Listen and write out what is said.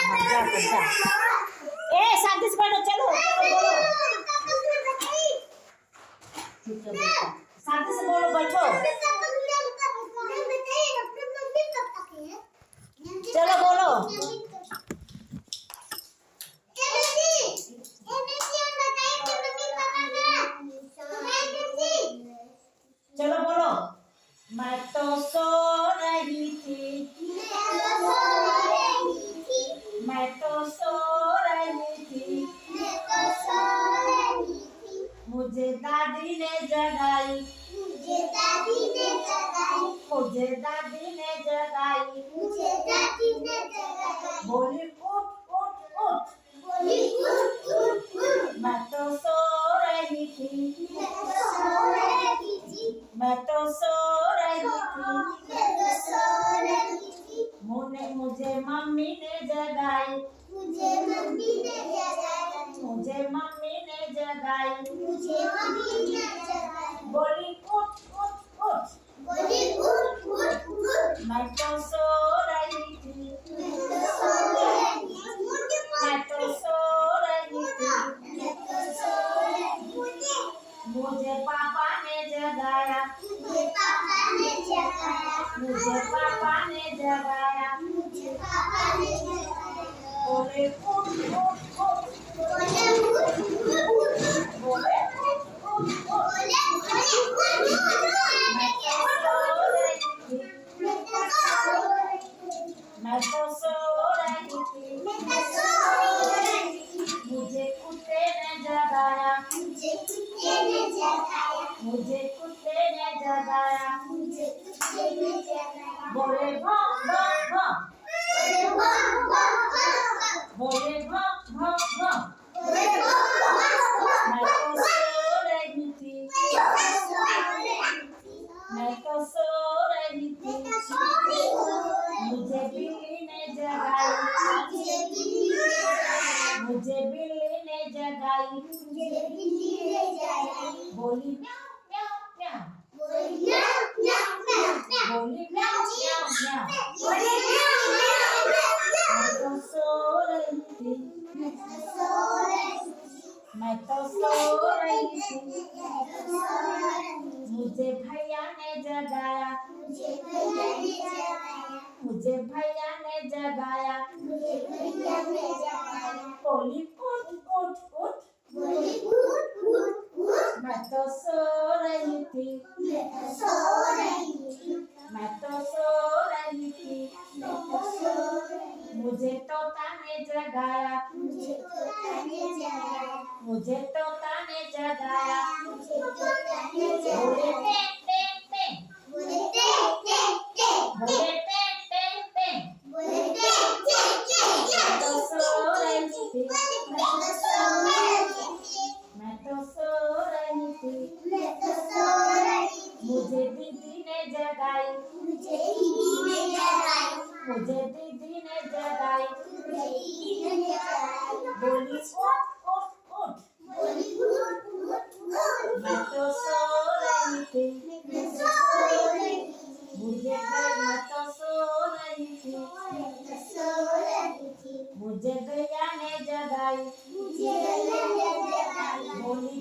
जा कर जा। ए शांति से बैठो, चलो चलो बोलो। ठीक है बेटा, शांति से बोलो, बैठो। चलो बोलो। चलो बोलो। मैं तो सो रही थी, मैं तो सो रही थी, मुझे दादी ने जगाई, मुझे दादी ने जगाई, मुझे दादी ने जगाई, मुझे दादी ने जगाई। बोली उठ उठ उठ, बोली उठ उठ उठ। मैं तो सो रही थी, मैं तो सो रही थी, मैं तो सो रही थी, मैं तो सो रही थी। मुझे मम्मी ने जगाई, मुझे मम्मी ने जगाई, मुझे मम्मी ने जगाई, मुझे मम्मी ने जगाई। बोली उठ उठ उठ, बोली उठ उठ उठ। मैं तो सो रही थी, मैं तो सो रही थी, मैं तो सो रही थी, मैं तो सो रही थी। मुझे पापा ने जगाया, मुझे पापा ने जगाया, मुझे पापा ने जगाया, मुझे पापा ने जगाया। बोले उठ उठ उठ, बोले उठ उठ उठ, बोले उठ उठ उठ, बोले उठ उठ उठ। मैं तो सो रही थी, मैं तो सो रही थी, मुझे कुत्ते ने जगाया, मुझे कुत्ते ने जगाया, मुझे कुत्ते ने जगाया, मुझे कुत्ते ने जगाया। बोले भौं भौं भौं, बोले भौं भौं भौं, बोले भौं भौं भौं, बोले भौं भौं भौं। मैं तो सो रही थी, मैं तो सो रही थी, मुझे बिल्ली ने जगाई, मुझे बिल्ली ने जगाई, मुझे बिल्ली ने जगाई, मुझे बिल्ली ने जगाई। बोली म्याऊं म्याऊं म्याऊं, बोली म्याऊं म्याऊं म्याऊं, बोली म्याऊं म्याऊं म्याऊं, बोली म्याऊं म्याऊं म्याऊं। मैं तो सो रही थी, मैं तो सो रही थी, मैं तो सो रही थी, मुझे भैया ने जगाया, मुझे भैया ने जगाया, मुझे भैया ने जगाया, मुझे भैया ने जगाया। बोली उठ उठ उठ, बोली उठ उठ उठ। मैं तो सो रही थी, मैं तो सो रही थी, मैं तो सो रही थी, मैं तो सो रही थी। मुझे तोता ने जगाया, मुझे तोता ने जगाया, मुझे तोता ने जगाया, मुझे तोता ने जगाया। बोले टें टें टें, बोले टें टें टें, बोले टें टें टें, बोले टें टें टें। मैं तो सो रही थी, मैं तो सो रही थी, मैं तो सो रही थी, मैं तो सो रही थी। मुझे दीदी ने जगाई, मुझे दीदी ने जगाई, मुझे दीदी ने जगाई, मुझे दीदी ने जगाई। बोली उठ उठ उठ, बोली उठ उठ उठ। मैं तो सो रही थी, मैं तो सो रही थी, मैं तो सो रही थी, मैं तो सो रही थी। मुझे गैया ने जगाई, मुझे गैया ने जगाई, बोली